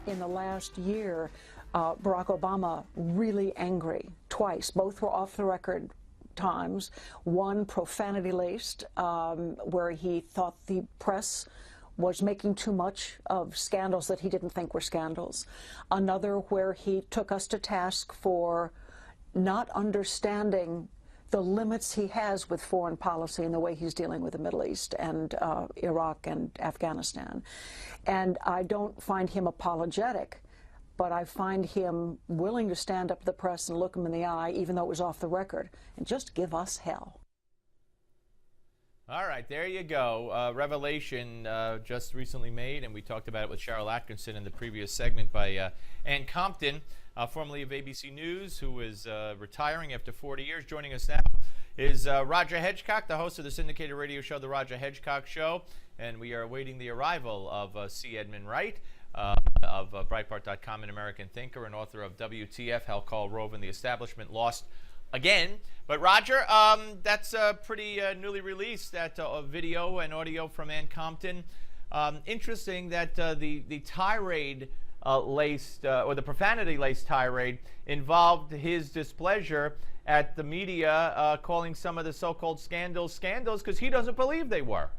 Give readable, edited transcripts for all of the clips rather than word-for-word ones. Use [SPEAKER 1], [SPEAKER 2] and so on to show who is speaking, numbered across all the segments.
[SPEAKER 1] in the last year Barack Obama really angry twice. Both were off the record times. One profanity-laced, where he thought the press was making too much of scandals that he didn't think were scandals. Another where he took us to task for not understanding the limits he has with foreign policy and the way he's dealing with the Middle East and Iraq and Afghanistan. And I don't find him apologetic, but I find him willing to stand up to the press and look him in the eye, even though it was off the record, and just give us hell.
[SPEAKER 2] All right, there you go. Revelation just recently made, and we talked about it with Cheryl Atkinson in the previous segment by Ann Compton, formerly of ABC News, who is retiring after 40 years. Joining us now is Roger Hedgecock, the host of the syndicated radio show, The Roger Hedgecock Show, and we are awaiting the arrival of C. Edmund Wright, of Breitbart.com, an American thinker and author of WTF, How Karl Rove and the Establishment Lost Again. But Roger, that's pretty newly released, that video and audio from Ann Compton. Interesting that the tirade laced, or the profanity-laced tirade involved his displeasure at the media calling some of the so-called scandals because he doesn't believe they were.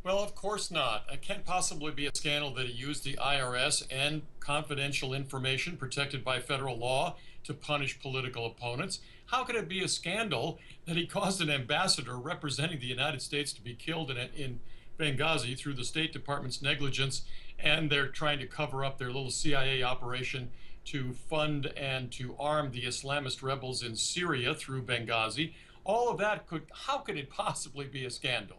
[SPEAKER 3] Well, of course not. It can't possibly be a scandal that he used the IRS and confidential information protected by federal law to punish political opponents. How could it be a scandal that he caused an ambassador representing the United States to be killed in Benghazi through the State Department's negligence, and they're trying to cover up their little CIA operation to fund and to arm the Islamist rebels in Syria through Benghazi? All of that how could it possibly be a scandal?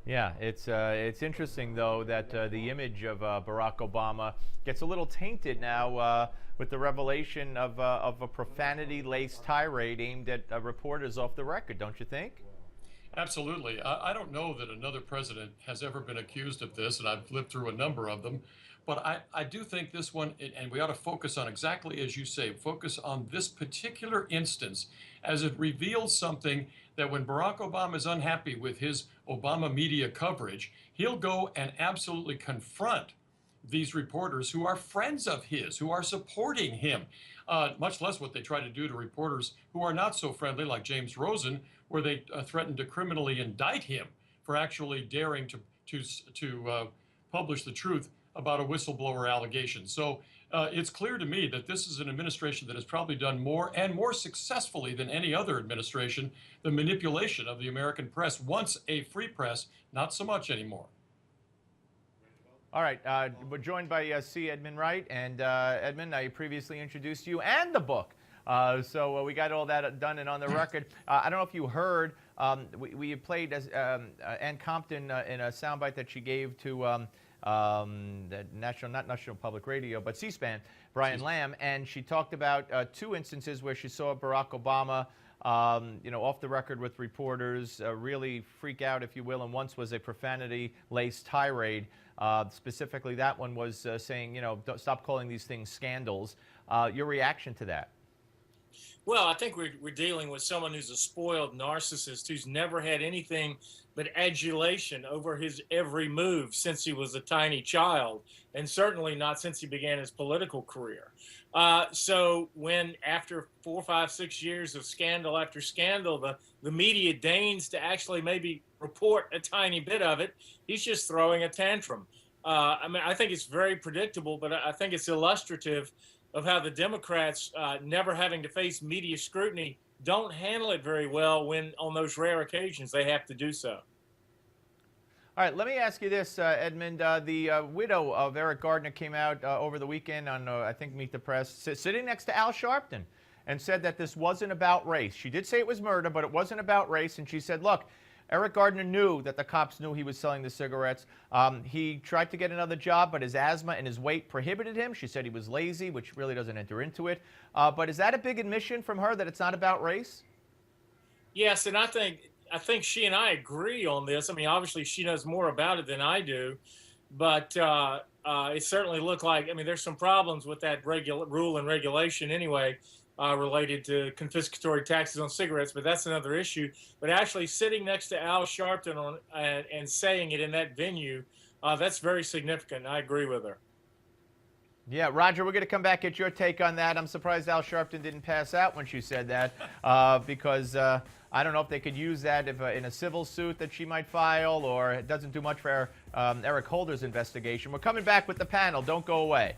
[SPEAKER 2] Yeah, it's interesting, though, that the image of Barack Obama gets a little tainted now with the revelation of a profanity-laced tirade aimed at reporters off the record, don't you think?
[SPEAKER 3] Absolutely. I don't know that another president has ever been accused of this, and I've lived through a number of them. But I do think this one, and we ought to focus on exactly as you say, focus on this particular instance, as it reveals something that when Barack Obama is unhappy with his Obama media coverage, he'll go and absolutely confront these reporters who are friends of his, who are supporting him, much less what they try to do to reporters who are not so friendly, like James Rosen, where they threatened to criminally indict him for actually daring to publish the truth about a whistleblower allegation. So it's clear to me that this is an administration that has probably done more and more successfully than any other administration, the manipulation of the American press. Once a free press, not so much anymore.
[SPEAKER 2] All right, we're joined by C. Edmund Wright, and Edmund, I previously introduced you and the book. So we got all that done and on the record. I don't know if you heard, we played Ann Compton in a soundbite that she gave to the not National Public Radio, but C-SPAN, Brian Lamb, and she talked about two instances where she saw Barack Obama, off the record with reporters, really freak out, if you will, and once was a profanity-laced tirade. Specifically, that one was saying, don't stop calling these things scandals. Your reaction to that?
[SPEAKER 4] Well, I think we're dealing with someone who's a spoiled narcissist who's never had anything but adulation over his every move since he was a tiny child, and certainly not since he began his political career. So when, after 4, 5, 6 years of scandal after scandal, the media deigns to actually maybe report a tiny bit of it, he's just throwing a tantrum. I mean, I think it's very predictable, but I think it's illustrative of how the Democrats, never having to face media scrutiny, don't handle it very well when, on those rare occasions, they have to do so.
[SPEAKER 2] All right, let me ask you this, Edmund. The widow of Eric Gardner came out over the weekend on, I think, Meet the Press, sitting next to Al Sharpton, and said that this wasn't about race. She did say it was murder, but it wasn't about race, and she said, look, Eric Gardner knew that the cops knew he was selling the cigarettes. He tried to get another job, but his asthma and his weight prohibited him. She said he was lazy, which really doesn't enter into it. But is that a big admission from her that it's not about race?
[SPEAKER 4] Yes, and I think she and I agree on this. I mean, obviously she knows more about it than I do, but it certainly looked like, I mean, there's some problems with that rule and regulation anyway, related to confiscatory taxes on cigarettes, but that's another issue. But actually sitting next to Al Sharpton and saying it in that venue, that's very significant. I agree with her.
[SPEAKER 2] Yeah, Roger, we're going to come back, get your take on that. I'm surprised Al Sharpton didn't pass out when she said that, because I don't know if they could use that in a civil suit that she might file, or it doesn't do much for Eric Holder's investigation. We're coming back with the panel. Don't go away.